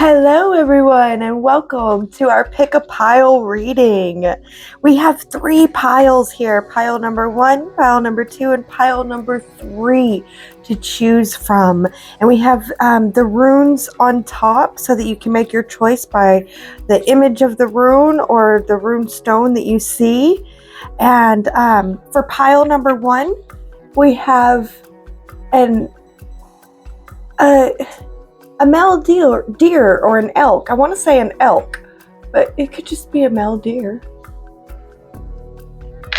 Hello, everyone, and welcome to our Pick a Pile reading. We have 3 piles here, pile number 1, pile number 2, and pile number 3 to choose from. And we have the runes on top so that you can make your choice by the image of the rune or the rune stone that you see. And for pile number 1, we have a male deer or an elk. I want to say an elk, but it could just be a male deer.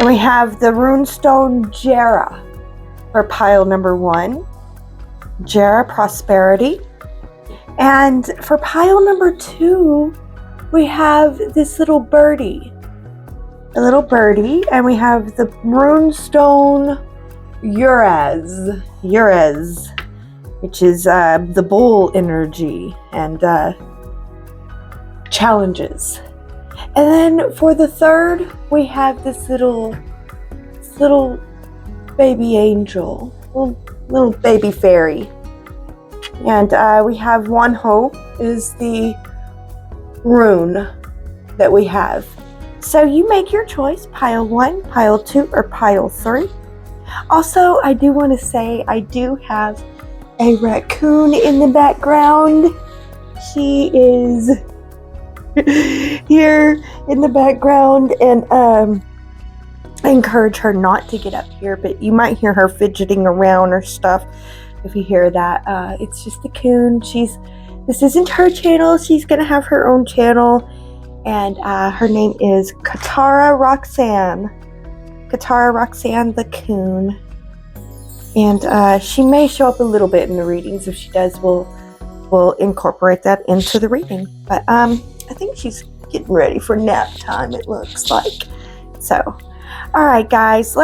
And we have the runestone Jera for pile number 1. Jera Prosperity. And for pile number 2, we have this little birdie. A little birdie. And we have the runestone Urez, which is the bull energy and challenges. And then for the 3rd, we have this little baby angel, little baby fairy. And we have Wanho is the rune that we have. So you make your choice, pile 1, pile 2, or pile 3. Also, I do want to say I do have a raccoon in the background. She is here in the background, and I encourage her not to get up here, but you might hear her fidgeting around or stuff. If you hear that, it's just a coon. This isn't her channel. She's gonna have her own channel, and her name is Katara Roxanne the coon. And she may show up a little bit in the readings. If she does, we'll incorporate that into the reading. But I think she's getting ready for nap time, it looks like. So, all right, guys,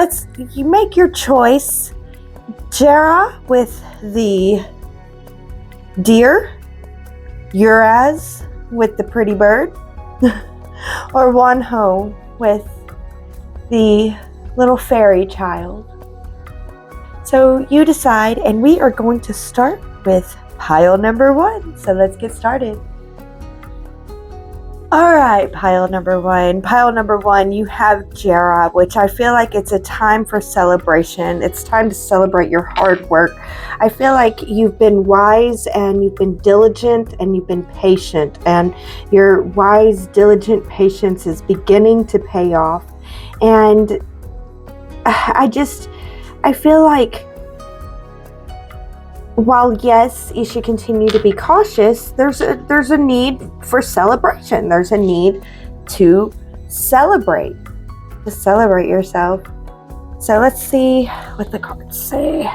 you make your choice. Jera with the deer, Uraz with the pretty bird, or Wanho with the little fairy child. So you decide, and we are going to start with pile number 1. So let's get started. All right, pile number 1. Pile number 1, you have Jera, which I feel like it's a time for celebration. It's time to celebrate your hard work. I feel like you've been wise and you've been diligent and you've been patient, and your wise, diligent patience is beginning to pay off. And I feel like while yes, you should continue to be cautious, there's a need for celebration. There's a need to celebrate yourself. So let's see what the cards say.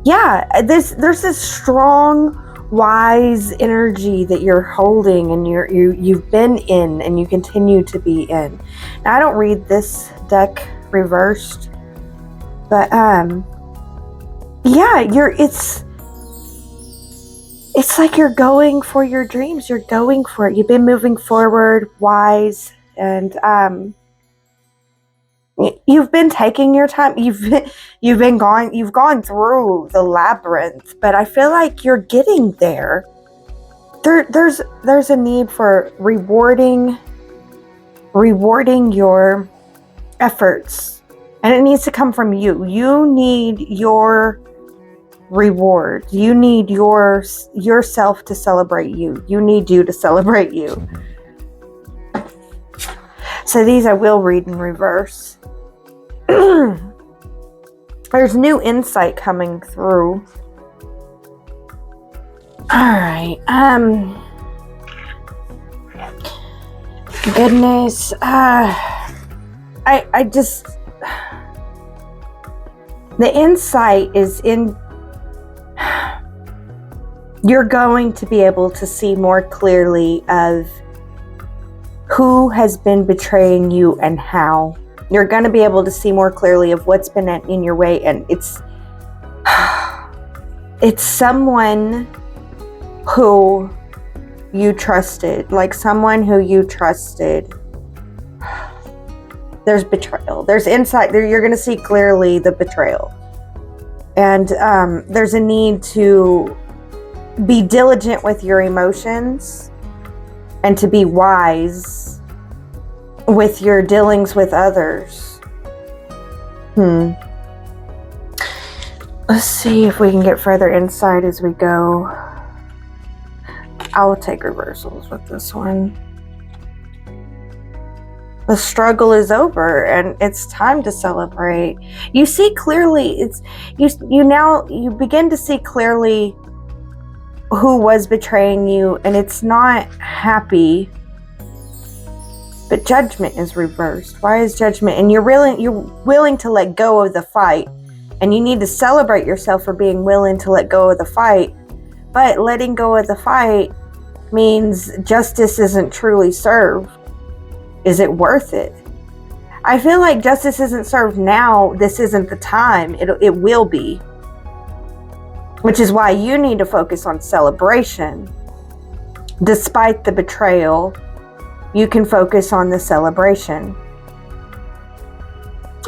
Yeah, there's this strong, wise energy that you're holding, and you've been in, and you continue to be in. Now, I don't read this deck reversed, but yeah, it's like you're going for your dreams. You're going for it. You've been moving forward, wise, and you've been taking your time. You've gone through the labyrinth, but I feel like you're getting there. There's a need for rewarding your efforts, and it needs to come from you. You need your reward. You need yourself to celebrate you. You need you to celebrate you. So these I will read in reverse. There's new insight coming through. All right. Goodness. I just, the insight is in, you're going to be able to see more clearly of who has been betraying you and how. You're going to be able to see more clearly of what's been in your way, and it's someone who you trusted, There's betrayal. There's insight there. You're going to see clearly the betrayal. And there's a need to be diligent with your emotions and to be wise with your dealings with others. Let's see if we can get further insight as we go. I'll take reversals with this one. The struggle is over and it's time to celebrate. You see clearly, you begin to see clearly who was betraying you, and it's not happy. But judgment is reversed. Why is judgment? And you're willing to let go of the fight. And you need to celebrate yourself for being willing to let go of the fight. But letting go of the fight means justice isn't truly served. Is it worth it? I feel like justice isn't served now. This isn't the time. It will be. Which is why you need to focus on celebration. Despite the betrayal, you can focus on the celebration.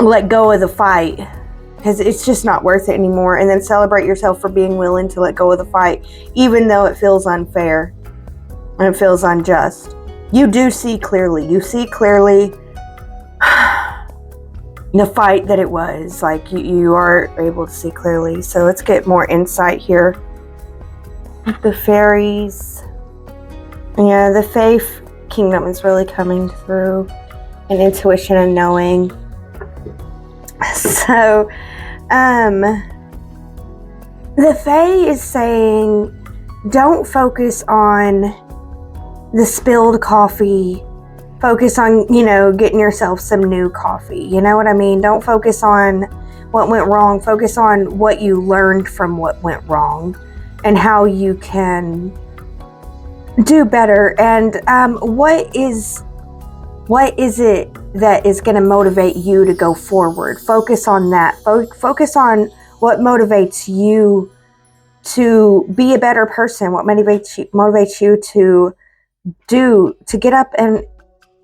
Let go of the fight, because it's just not worth it anymore. And then celebrate yourself for being willing to let go of the fight, even though it feels unfair and it feels unjust. You do see clearly. You see clearly the fight that it was. Like you are able to see clearly. So let's get more insight here. The fairies. Yeah, the faith kingdom is really coming through, and intuition and knowing. So the Fae is saying, don't focus on the spilled coffee. Focus on, getting yourself some new coffee. You know what I mean? Don't focus on what went wrong. Focus on what you learned from what went wrong and how you can do better. And what is it that is going to motivate you to go forward? Focus on that. Focus on what motivates you to be a better person. What motivates you to get up and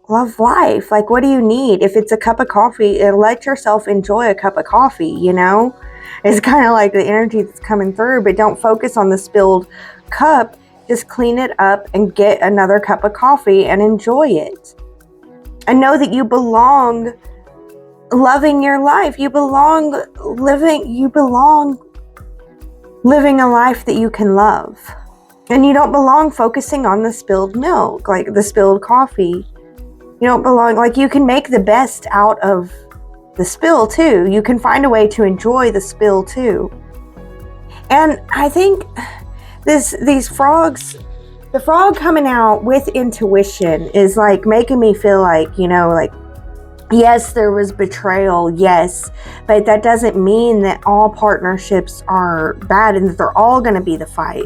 love life. Like, what do you need? If it's a cup of coffee, let yourself enjoy a cup of coffee, It's kind of like the energy that's coming through, but don't focus on the spilled cup. Just clean it up and get another cup of coffee and enjoy it. And know that you belong loving your life. You belong living a life that you can love. And you don't belong focusing on the spilled milk, like the spilled coffee. You don't belong, like you can make the best out of the spill too. You can find a way to enjoy the spill too. And I think these frogs, the frog coming out with intuition is like making me feel like, yes, there was betrayal, yes, but that doesn't mean that all partnerships are bad and that they're all going to be the fight.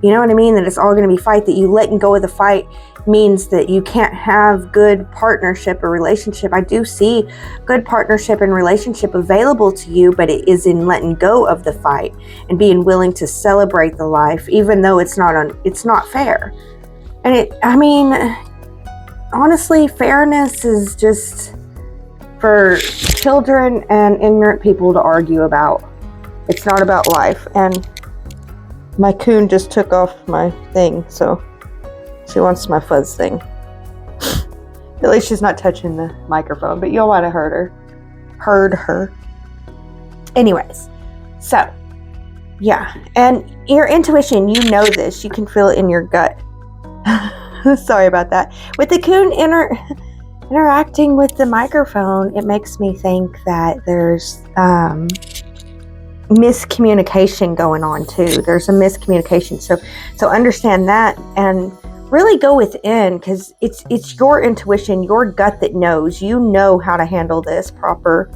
You know what I mean? That it's all going to be fight, that you letting go of the fight means that you can't have good partnership or relationship. I do see good partnership and relationship available to you, but it is in letting go of the fight and being willing to celebrate the life, even though it's not fair. And honestly, fairness is just for children and ignorant people to argue about. It's not about life. And my coon just took off my thing, so she wants my fuzz thing. At least she's not touching the microphone, but you all might have heard her. Anyways, so, yeah. And your intuition, you know this. You can feel it in your gut. Sorry about that. With the coon interacting with the microphone, it makes me think that there's miscommunication going on too. There's a miscommunication. So understand that and really go within, because it's your intuition, your gut that knows. You know how to handle this proper,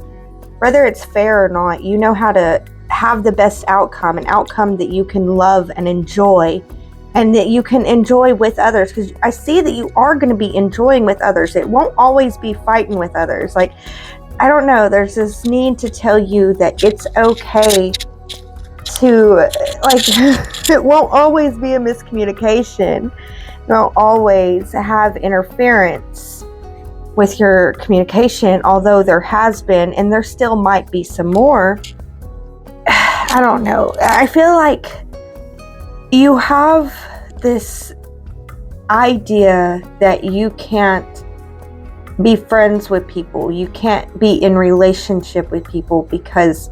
whether it's fair or not. You know how to have the best outcome, an outcome that you can love and enjoy, and that you can enjoy with others. Because I see that you are going to be enjoying with others. It won't always be fighting with others. Like, I don't know, there's this need to tell you that it's okay to, it won't always be a miscommunication. You won't always have interference with your communication, although there has been, and there still might be some more. I don't know. I feel like You have this idea that you can't be friends with people, you can't be in relationship with people because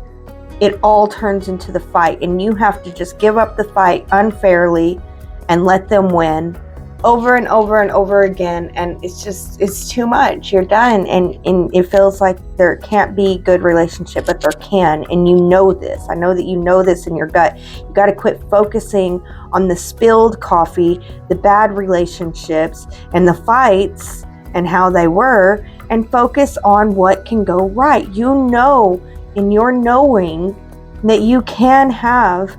it all turns into the fight, and you have to just give up the fight unfairly and let them win over and over and over again. And it's too much. You're done, and it feels like there can't be good relationship, but there can. And you know this. I know that you know this in your gut. You got to quit focusing on the spilled coffee, the bad relationships, and the fights and how they were, and focus on what can go right. You know, in your knowing, that you can have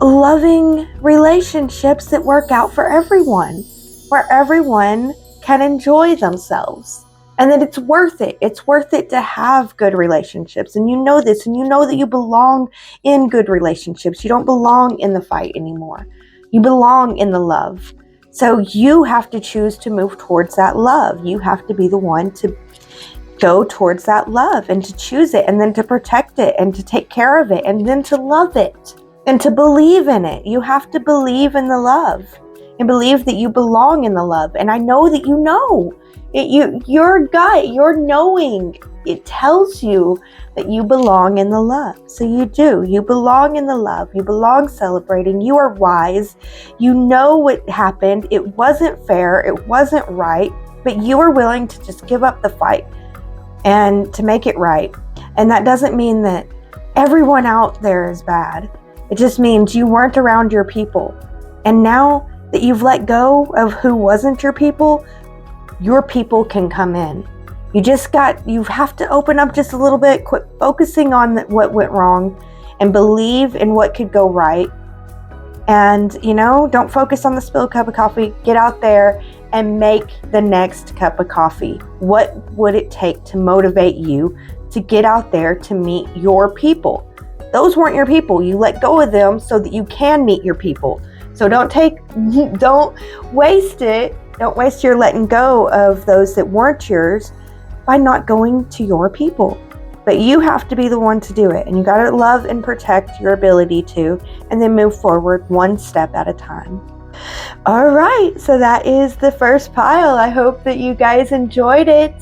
loving relationships that work out for everyone, where everyone can enjoy themselves, and that it's worth it. It's worth it to have good relationships. And you know this, and you know that you belong in good relationships. You don't belong in the fight anymore. You belong in the love. So you have to choose to move towards that love. You have to be the one to go towards that love and to choose it, and then to protect it, and to take care of it, and then to love it, and to believe in it. You have to believe in the love and believe that you belong in the love. And I know that you know it, your gut, your knowing, it tells you that you belong in the love. So you do. You belong in the love. You belong celebrating. You are wise. You know what happened. It wasn't fair. It wasn't right. But you are willing to just give up the fight and to make it right. And that doesn't mean that everyone out there is bad. It just means you weren't around your people. And now that you've let go of who wasn't your people can come in. You have to open up just a little bit, quit focusing on what went wrong, and believe in what could go right. And, don't focus on the spilled cup of coffee. Get out there and make the next cup of coffee. What would it take to motivate you to get out there to meet your people? Those weren't your people. You let go of them so that you can meet your people. So don't waste it. Don't waste your letting go of those that weren't yours by not going to your people. But you have to be the one to do it. And you got to love and protect your ability to, and then move forward one step at a time. All right. So that is the first pile. I hope that you guys enjoyed it.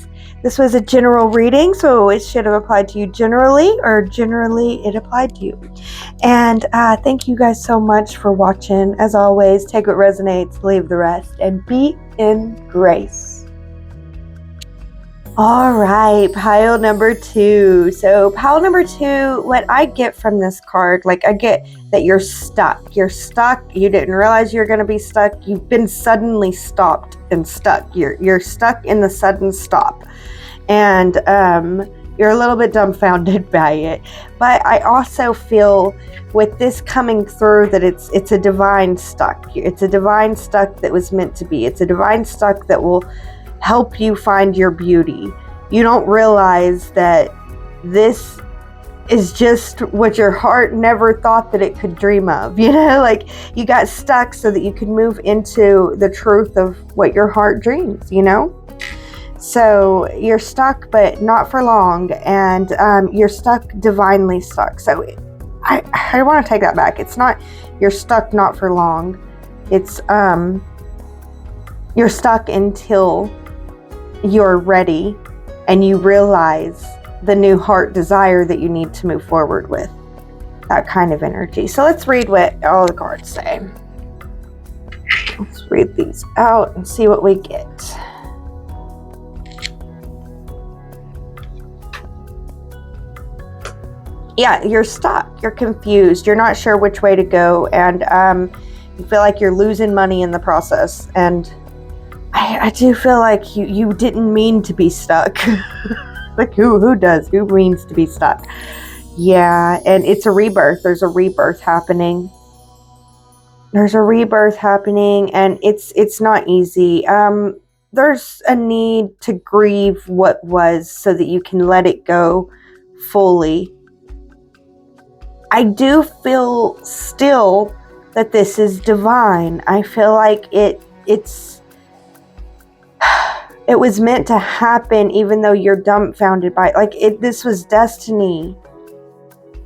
This was a general reading, so it should have applied to you generally, or generally it applied to you. And thank you guys so much for watching. As always, take what resonates, leave the rest, and be in grace. All right, pile number 2. So pile number 2, what I get from this card, I get that you're stuck. You're stuck. You didn't realize you're going to be stuck. You've been suddenly stopped and stuck. You're stuck in the sudden stop. And you're a little bit dumbfounded by it. But I also feel with this coming through that it's a divine stuck. It's a divine stuck that was meant to be. It's a divine stuck that will help you find your beauty. You don't realize that this is just what your heart never thought that it could dream of. You you got stuck so that you could move into the truth of what your heart dreams, So you're stuck, but not for long, and you're stuck, divinely stuck. So I want to take that back. It's not you're stuck not for long. It's you're stuck until you're ready and you realize the new heart desire that you need to move forward with. That kind of energy. So let's read what all the cards say. Let's read these out and see what we get. Yeah, you're stuck. You're confused. You're not sure which way to go. And you feel like you're losing money in the process. And I do feel like you didn't mean to be stuck. Who does? Who means to be stuck? Yeah, and it's a rebirth. There's a rebirth happening. There's a rebirth happening, and it's not easy. There's a need to grieve what was so that you can let it go fully. I do feel still that this is divine. I feel like it was meant to happen, even though you're dumbfounded by it. This was destiny.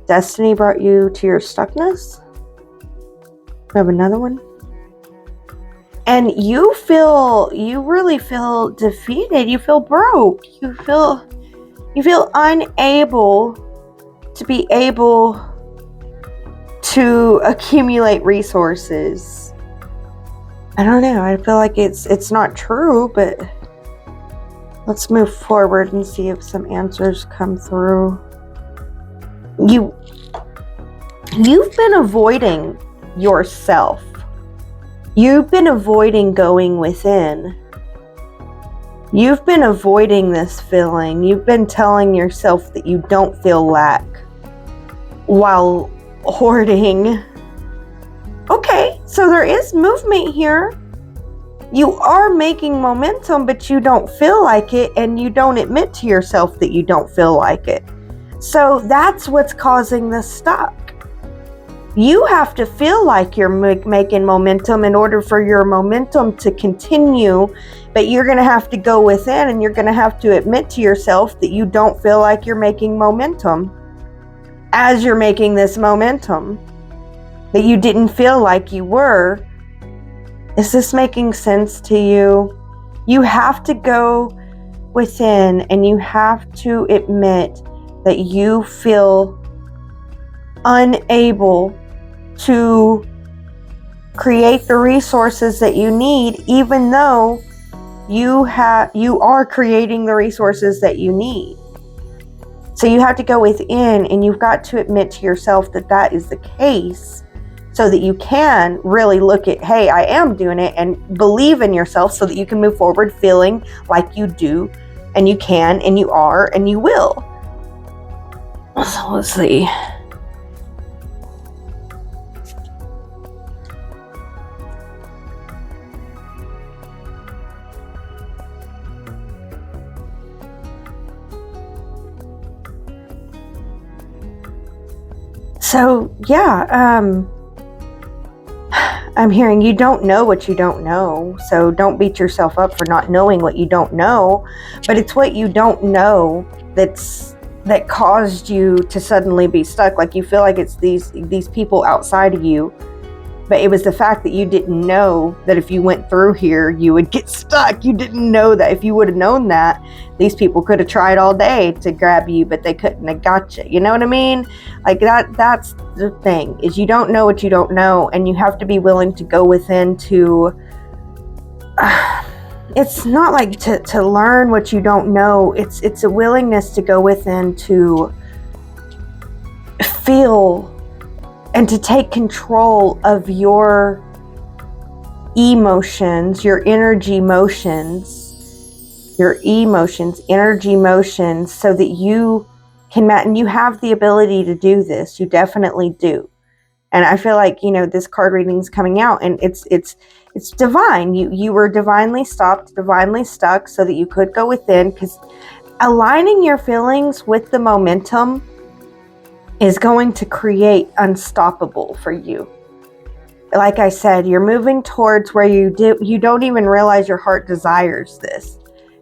Destiny brought you to your stuckness. We have another one. And you really feel defeated. You feel broke. You feel unable to be able to accumulate resources. I don't know. I feel like it's not true, but let's move forward and see if some answers come through. You've been avoiding yourself. You've been avoiding going within. You've been avoiding this feeling. You've been telling yourself that you don't feel lack while hoarding. Okay, so there is movement here. You are making momentum, but you don't feel like it, and you don't admit to yourself that you don't feel like it. So that's what's causing the stuck. You have to feel like you're making momentum in order for your momentum to continue, but you're going to have to go within, and you're going to have to admit to yourself that you don't feel like you're making momentum as you're making this momentum, that you didn't feel like you were. Is this making sense to you? You have to go within, and you have to admit that you feel unable to create the resources that you need, even though you are creating the resources that you need. So you have to go within, and you've got to admit to yourself that that is the case, so that you can really look at, hey, I am doing it, and believe in yourself so that you can move forward feeling like you do, and you can, and you are, and you will. So let's see. So, yeah, I'm hearing you don't know what you don't know. So don't beat yourself up for not knowing what you don't know. But it's what you don't know that caused you to suddenly be stuck. Like you feel like it's these people outside of you. But it was the fact that you didn't know that if you went through here, you would get stuck. You didn't know that. If you would have known that, these people could have tried all day to grab you, but they couldn't have got you. You know what I mean? Like that's the thing, is you don't know what you don't know, and you have to be willing to go within to... it's not like to learn what you don't know. It's a willingness to go within to feel and to take control of your emotions, your energy motions, energy motions, so that you can, and you have the ability to do this. You definitely do. And I feel like, this card reading is coming out, and it's divine. You were divinely stopped, divinely stuck, so that you could go within, because aligning your feelings with the momentum is going to create unstoppable for you. Like I said, you're moving towards where you don't even realize your heart desires this.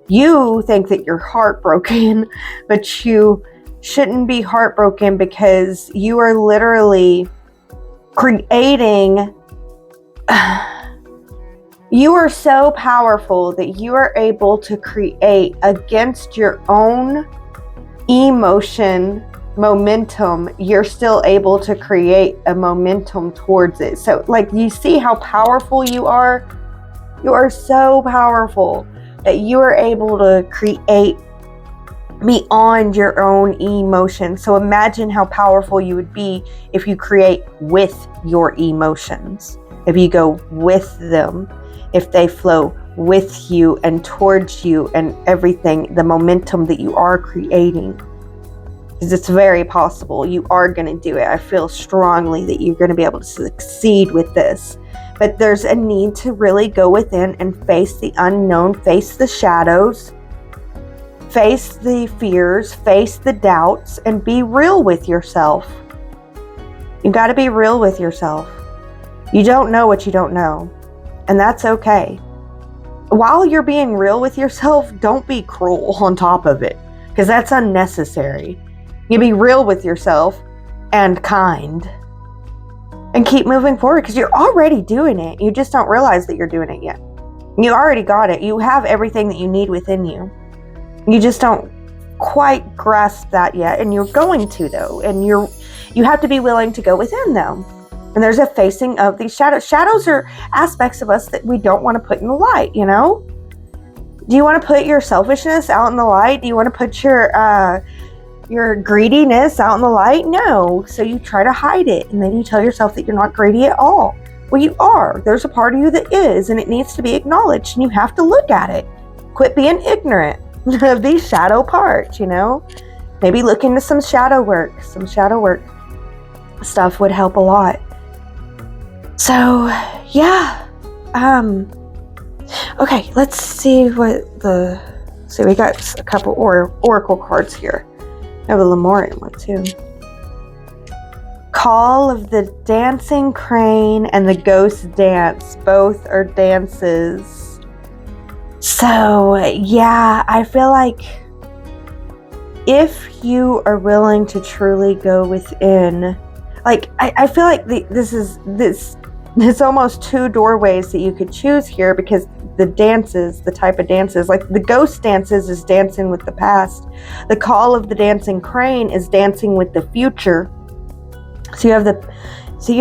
You think that you're heartbroken, but you shouldn't be heartbroken, because you are literally creating... You are so powerful that you are able to create against your own momentum. You're still able to create a momentum towards it. So like, you see how powerful you are? You are so powerful that you are able to create beyond your own emotions. So imagine how powerful you would be if you create with your emotions, if you go with them, if they flow with you and towards you and everything, the momentum that you are creating. Because it's very possible you are going to do it. I feel strongly that you're going to be able to succeed with this. But there's a need to really go within and face the unknown, face the shadows, face the fears, face the doubts, and be real with yourself. You got to be real with yourself. You don't know what you don't know, and that's okay. While you're being real with yourself, don't be cruel on top of it, because that's unnecessary. You be real with yourself and kind. and keep moving forward, because you're already doing it. You just don't realize that you're doing it yet. You already got it. You have everything that you need within you. You just don't quite grasp that yet, and you're going to, though. And you have to be willing to go within, though. And there's a facing of these shadows. Shadows are aspects of us that we don't want to put in the light, you know? Do you want to put your selfishness out in the light? Do you want to put your greediness out in the light? No. So you try to hide it, and then you tell yourself that you're not greedy at all. Well, you are. There's a part of you that is, and it needs to be acknowledged, and you have to look at it. Quit being ignorant of these shadow parts, you know? Maybe look into some shadow work. Some shadow work stuff would help a lot. So, yeah. Okay, let's see so we got a couple oracle cards here. I have a Lemurian one too. Call of the Dancing Crane and the Ghost Dance. Both are dances. So, yeah, I feel like if you are willing to truly go within, like, I feel like there's almost two doorways that you could choose here, because the type of dances, like the ghost dances is dancing with the past. The Call of the Dancing Crane is dancing with the future. So you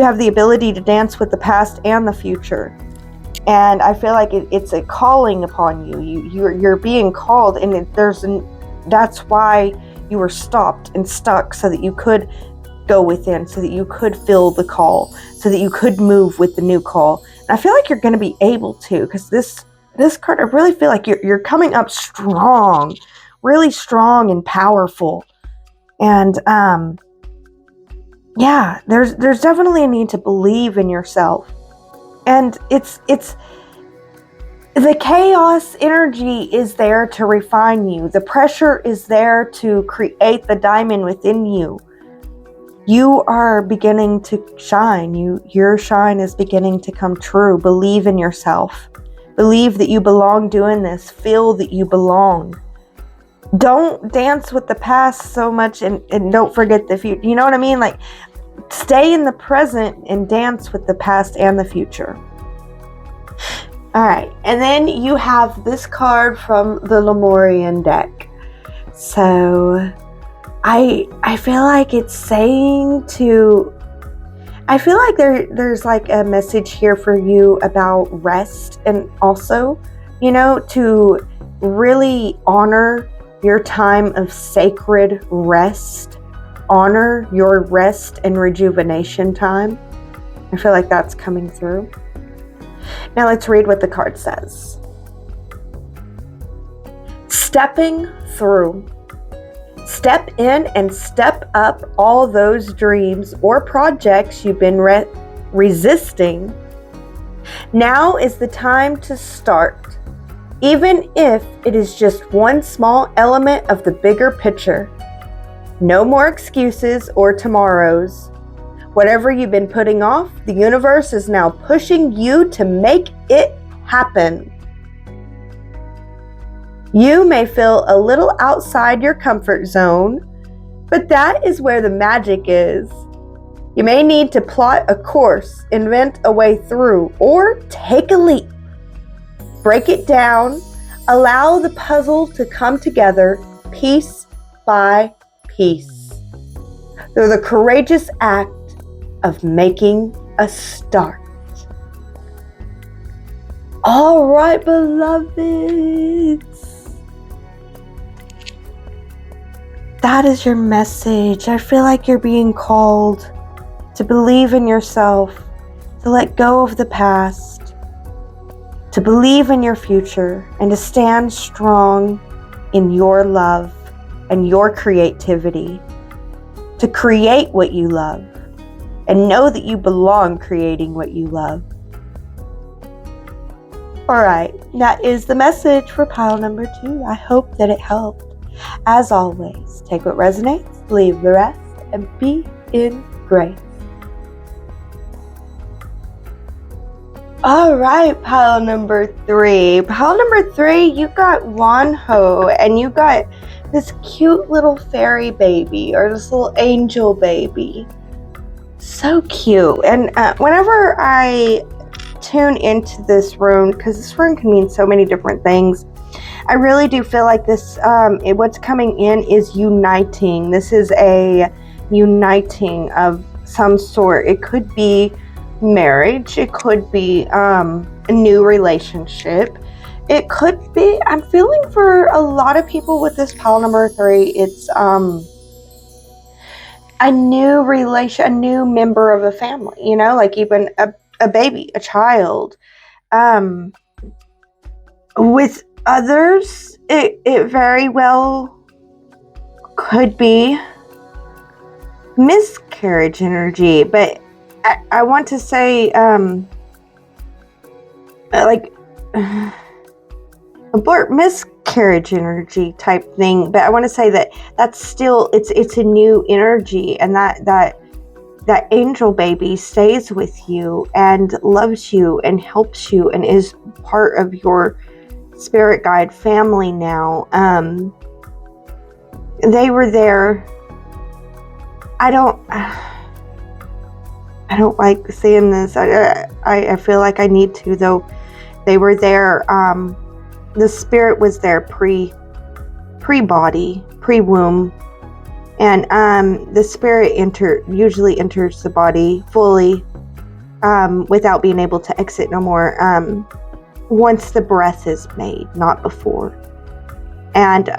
have the ability to dance with the past and the future. And I feel like it's a calling upon you. You're being called, and that's why you were stopped and stuck, so that you could go within, so that you could feel the call, so that you could move with the new call. And I feel like you're going to be able to, because this card, I really feel like you're coming up strong, really strong and powerful. And yeah, there's definitely a need to believe in yourself. And it's the chaos energy is there to refine you. The pressure is there to create the diamond within you. You are beginning to shine. Your shine is beginning to come true. Believe in yourself. Believe that you belong doing this. Feel that you belong. Don't dance with the past so much and don't forget the future. You know what I mean? Like, stay in the present and dance with the past and the future. All right. And then you have this card from the Lemurian deck. So I feel like it's saying I feel like there's like a message here for you about rest, and also, you know, to really honor your time of sacred rest. Honor your rest and rejuvenation time. I feel like that's coming through. Now let's read what the card says. Stepping through. Step in and step up all those dreams or projects you've been resisting. Now is the time to start, even if it is just one small element of the bigger picture. No more excuses or tomorrows. Whatever you've been putting off, the universe is now pushing you to make it happen. You may feel a little outside your comfort zone, but that is where the magic is. You may need to plot a course, invent a way through, or take a leap. Break it down. Allow the puzzle to come together piece by piece through the courageous act of making a start. All right, beloveds. That is your message. I feel like you're being called to believe in yourself, to let go of the past, to believe in your future, and to stand strong in your love and your creativity, to create what you love and know that you belong creating what you love. All right, that is the message for pile number 2. I hope that it helped. As always, take what resonates, leave the rest, and be in grace. All right, pile number 3. Pile number 3, you got Wanho, and you got this cute little fairy baby, or this little angel baby. So cute. And whenever I tune into this rune, because this rune can mean so many different things, I really do feel like this, what's coming in is uniting. This is a uniting of some sort. It could be marriage. It could be a new relationship. It could be, I'm feeling for a lot of people with this pile number 3, it's a new relation, a new member of a family, you know, like even a baby, a child. With others, it very well could be miscarriage energy, but I want to say like abort miscarriage energy type thing, but I want to say that that's still it's a new energy, and that angel baby stays with you and loves you and helps you and is part of your spirit guide family now. They were there. I don't like saying this. I feel like I need to, though. They were there. The spirit was there pre-body, pre-womb, and the spirit usually enters the body fully, without being able to exit no more. Once the breath is made, not before. And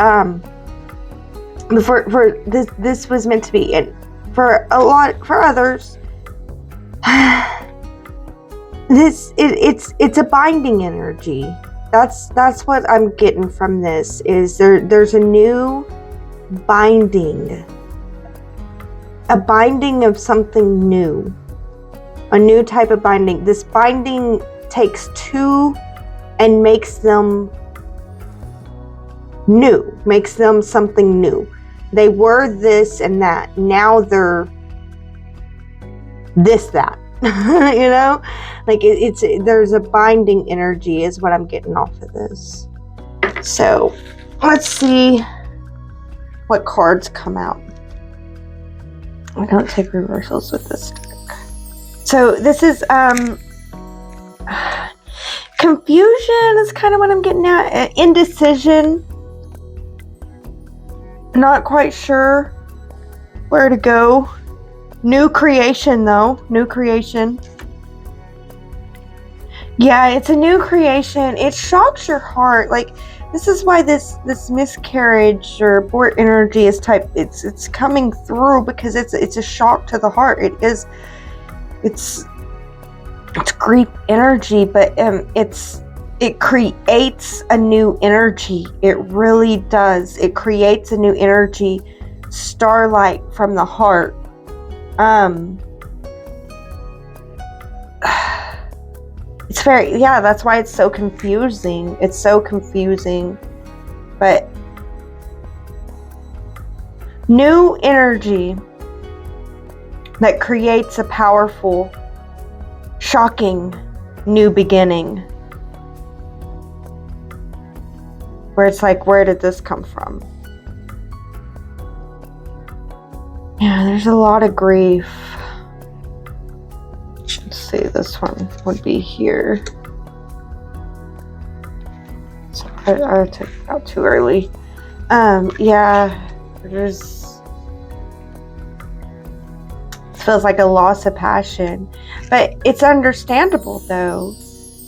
for this was meant to be, and for others, it's a binding energy. That's what I'm getting from this. Is there's a new binding, a binding of something new, a new type of binding. This binding takes two and makes them new, makes them something new. They were this and that. Now they're this, that. You know, like there's a binding energy is what I'm getting off of this. So let's see what cards come out. I don't take reversals with this deck. So this is confusion is kind of what I'm getting at. Indecision. Not quite sure where to go. New creation, though. New creation. Yeah, it's a new creation. It shocks your heart. Like, this is why this miscarriage or abort energy is it's coming through, because it's a shock to the heart. It's grief energy, but it creates a new energy. It really does. It creates a new energy. Starlight from the heart. It's very, yeah, that's why it's so confusing. It's so confusing. But new energy that creates a powerful, shocking new beginning. Where it's like, where did this come from? Yeah, there's a lot of grief. Let's see, this one would be here. So I took it out too early. Yeah, it feels like a loss of passion. But it's understandable, though.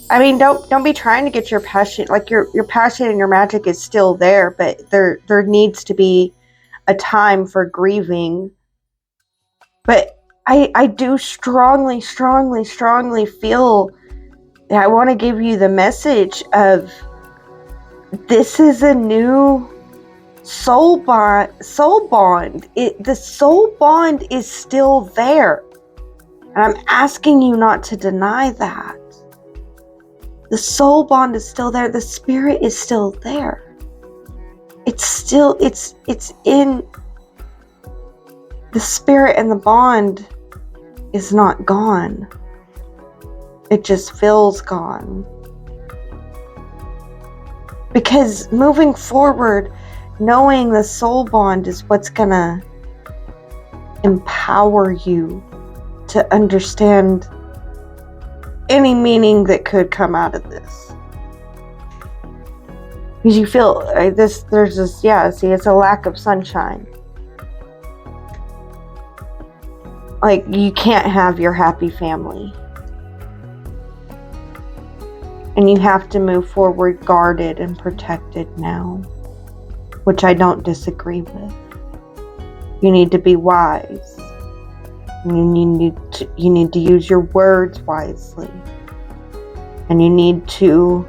I mean, don't be trying to get your passion, like your passion and your magic is still there, but there needs to be a time for grieving. But I do strongly feel that I want to give you the message of this is a new soul bond. The soul bond is still there. And I'm asking you not to deny that. The soul bond is still there. The spirit is still there. It's in the spirit, and the bond is not gone. It just feels gone. Because moving forward, knowing the soul bond is what's gonna empower you to understand any meaning that could come out of this. Because you feel there's this, see, it's a lack of sunshine. Like, you can't have your happy family. And you have to move forward guarded and protected now, which I don't disagree with. You need to be wise. You need to use your words wisely. And you need to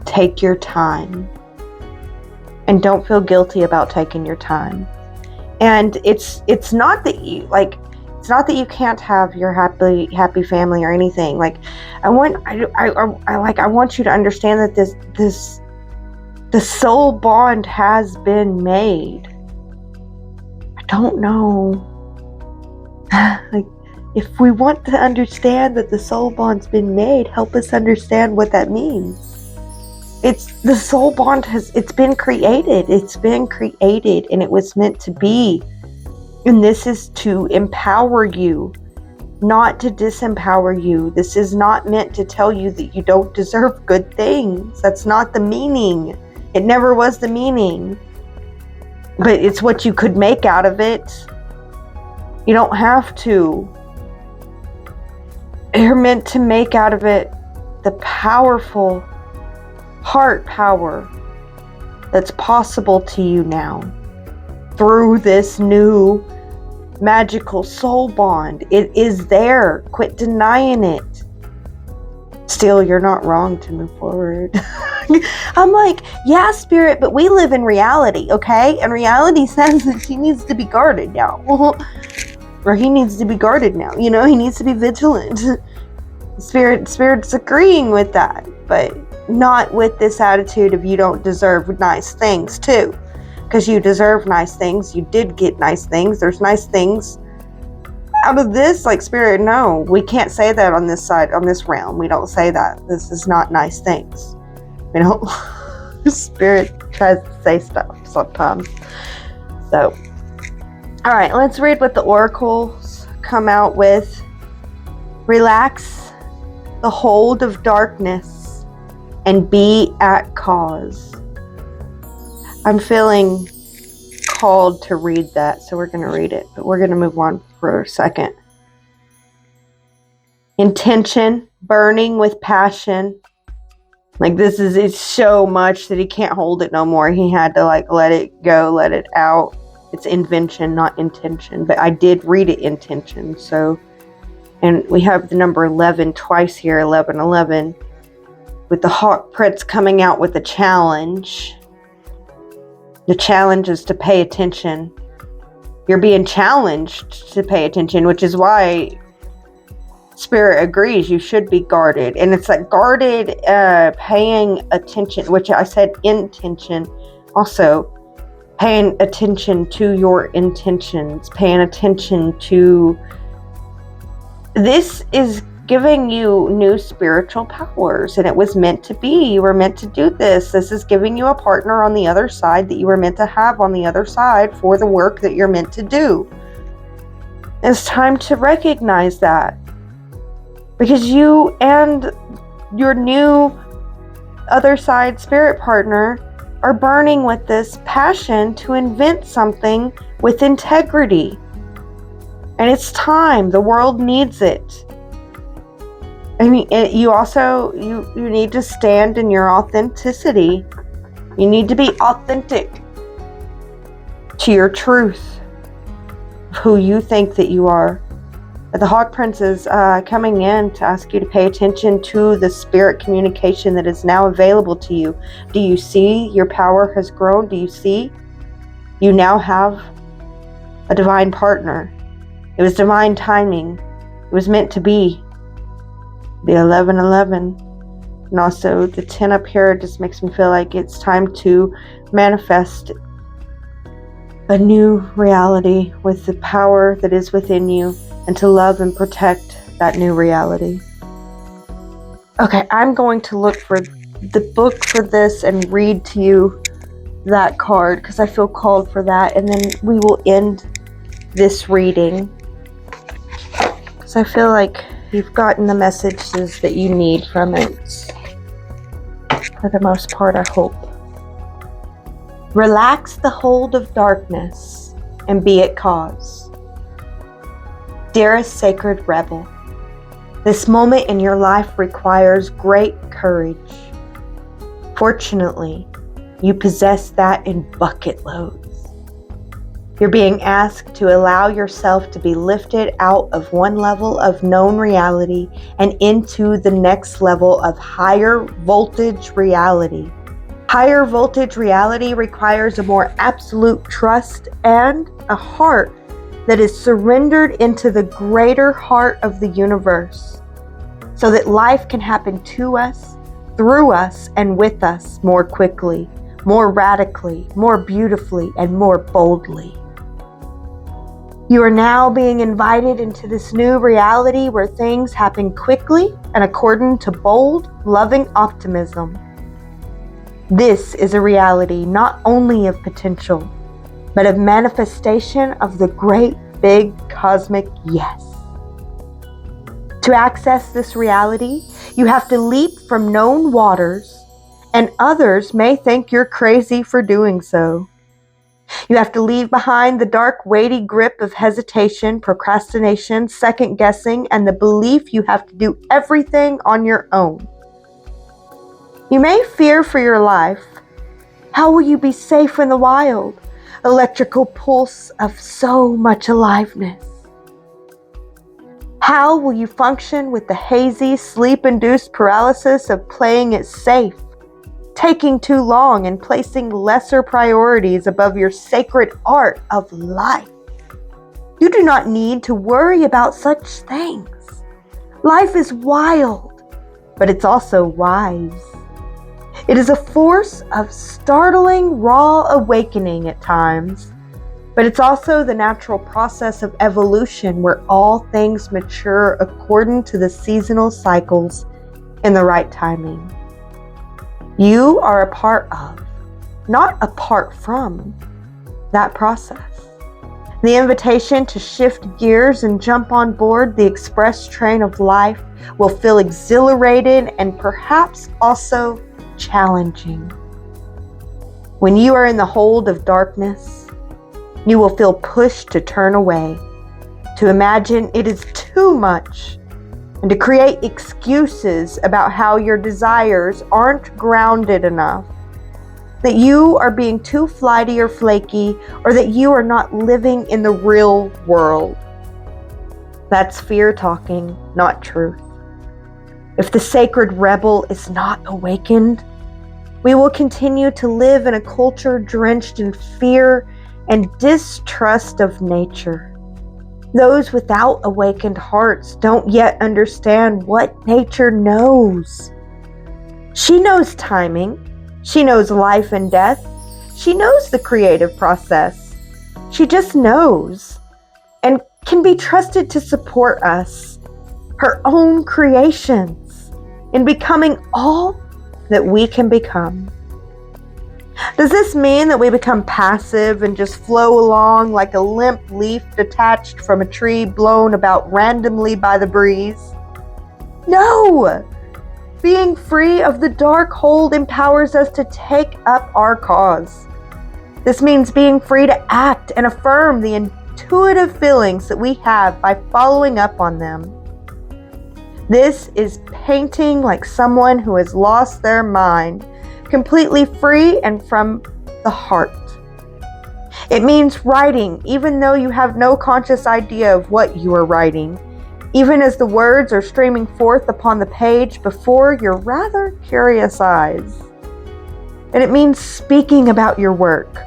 take your time. And don't feel guilty about taking your time. And it's not that you you can't have your happy family or anything. Like, I want you to understand that the soul bond has been made. I don't know. Like, if we want to understand that the soul bond's been made, help us understand what that means. It's the soul bond it's been created. It's been created and it was meant to be. And this is to empower you, not to disempower you. This is not meant to tell you that you don't deserve good things. That's not the meaning. It never was the meaning. But it's what you could make out of it. You don't have to. You're meant to make out of it the powerful heart power that's possible to you now through this new magical soul bond. It is there. Quit denying it. Still, you're not wrong to move forward. I'm like, yeah, Spirit, but we live in reality, okay? And reality says that she needs to be guarded now. Or he needs to be guarded now. You know, he needs to be vigilant. Spirit's agreeing with that, but not with this attitude of you don't deserve nice things too. Because you deserve nice things. You did get nice things. There's nice things out of this. Like, Spirit, no, we can't say that on this side, on this realm. We don't say that. This is not nice things. You know, Spirit tries to say stuff sometimes. So, all right, let's read what the oracles come out with. Relax the hold of darkness and be at cause. I'm feeling called to read that, so we're going to read it, but we're going to move on for a second. Intention, burning with passion. Like, this is, it's so much that he can't hold it no more. He had to, like, let it go, let it out. It's invention, not intention, but I did read it intention, so. And we have the number 11 twice here, 1111, with the Hawk Prince coming out with a challenge. The challenge is to pay attention. You're being challenged to pay attention, which is why Spirit agrees you should be guarded. And it's like guarded, paying attention, which I said intention. Also, paying attention to your intentions, paying attention to... This is giving you new spiritual powers, and it was meant to be. You were meant to do this. This is giving you a partner on the other side that you were meant to have on the other side for the work that you're meant to do. It's time to recognize that, because you and your new other side spirit partner are burning with this passion to invent something with integrity. And it's time. The world needs it. And you also, you need to stand in your authenticity. You need to be authentic to your truth, who you think that you are. But the Hawk Prince is coming in to ask you to pay attention to the spirit communication that is now available to you. Do you see your power has grown? Do you see? You now have a divine partner. It was divine timing. It was meant to be. The 1111. And also the 10 up here just makes me feel like it's time to manifest a new reality with the power that is within you, and to love and protect that new reality. Okay, I'm going to look for the book for this and read to you that card, because I feel called for that, and then we will end this reading, because I feel like you've gotten the messages that you need from it. For the most part, I hope. Relax the hold of darkness and be at cause. Dearest sacred rebel, this moment in your life requires great courage. Fortunately, you possess that in bucket loads. You're being asked to allow yourself to be lifted out of one level of known reality and into the next level of higher voltage reality. Higher voltage reality requires a more absolute trust and a heart that is surrendered into the greater heart of the universe, so that life can happen to us, through us, and with us more quickly, more radically, more beautifully, and more boldly. You are now being invited into this new reality where things happen quickly and according to bold, loving optimism. This is a reality not only of potential, but of manifestation of the great, big, cosmic yes. To access this reality, you have to leap from known waters, and others may think you're crazy for doing so. You have to leave behind the dark, weighty grip of hesitation, procrastination, second guessing, and the belief you have to do everything on your own. You may fear for your life. How will you be safe in the wild, electrical pulse of so much aliveness? How will you function with the hazy, sleep-induced paralysis of playing it safe, taking too long and placing lesser priorities above your sacred art of life? You do not need to worry about such things. Life is wild, but it's also wise. It is a force of startling, raw awakening at times, but it's also the natural process of evolution where all things mature according to the seasonal cycles in the right timing. You are a part of, not apart from, that process. The invitation to shift gears and jump on board the express train of life will feel exhilarated and perhaps also challenging. When you are in the hold of darkness, you will feel pushed to turn away, to imagine it is too much, and to create excuses about how your desires aren't grounded enough, that you are being too flighty or flaky, or that you are not living in the real world. That's fear talking, not truth. If the sacred rebel is not awakened, we will continue to live in a culture drenched in fear and distrust of nature. Those without awakened hearts don't yet understand what nature knows. She knows timing. She knows life and death. She knows the creative process. She just knows and can be trusted to support us, her own creations, in becoming all that we can become. Does this mean that we become passive and just flow along like a limp leaf detached from a tree blown about randomly by the breeze? No! Being free of the dark hold empowers us to take up our cause. This means being free to act and affirm the intuitive feelings that we have by following up on them. This is painting like someone who has lost their mind, completely free and from the heart. It means writing even though you have no conscious idea of what you are writing, even as the words are streaming forth upon the page before your rather curious eyes. And it means speaking about your work,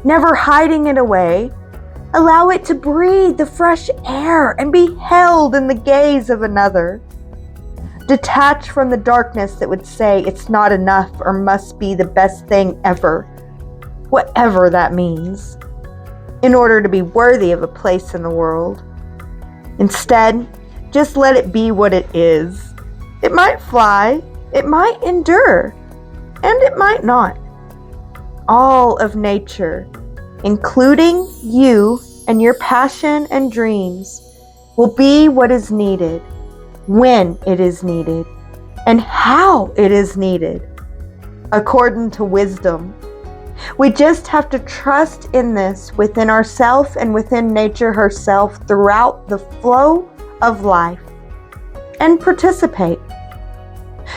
never hiding it away. Allow it to breathe the fresh air and be held in the gaze of another. Detach from the darkness that would say it's not enough or must be the best thing ever, whatever that means, in order to be worthy of a place in the world. Instead, just let it be what it is. It might fly, it might endure, and it might not. All of nature, including you and your passion and dreams will be what is needed, when it is needed, and how it is needed, according to wisdom. We just have to trust in this within ourselves and within nature herself throughout the flow of life and participate.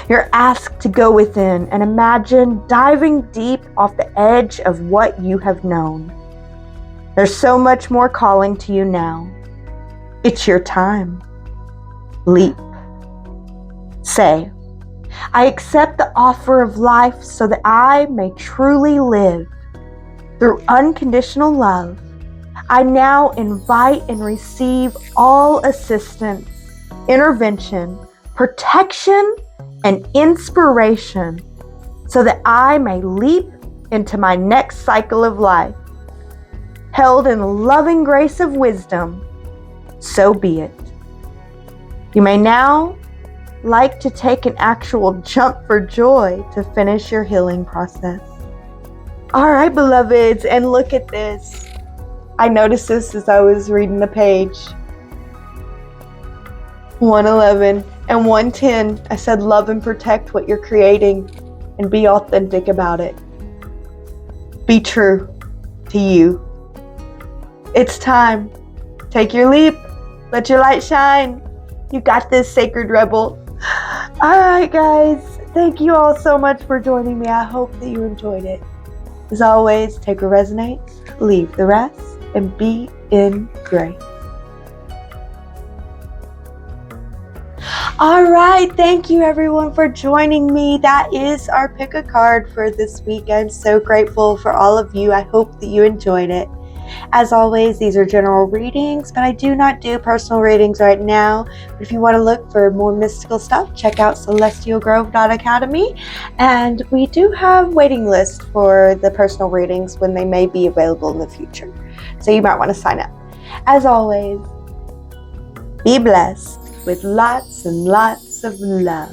You're asked to go within and imagine diving deep off the edge of what you have known. There's so much more calling to you now. It's your time. Leap. Say, I accept the offer of life so that I may truly live. Through unconditional love, I now invite and receive all assistance, intervention, protection, and inspiration so that I may leap into my next cycle of life. Held in the loving grace of wisdom, so be it. You may now like to take an actual jump for joy to finish your healing process. All right, beloveds, and look at this. I noticed this as I was reading the page. 111 and 110, I said love and protect what you're creating and be authentic about it. Be true to you. It's time. Take your leap. Let your light shine. You got this, Sacred Rebel. All right, guys. Thank you all so much for joining me. I hope that you enjoyed it. As always, take what resonates, leave the rest, and be in grace. All right. Thank you, everyone, for joining me. That is our pick a card for this week. I'm so grateful for all of you. I hope that you enjoyed it. As always, these are general readings, but I do not do personal readings right now. But if you want to look for more mystical stuff, check out celestialgrove.academy. And we do have waiting lists for the personal readings when they may be available in the future. So you might want to sign up. As always, be blessed with lots and lots of love.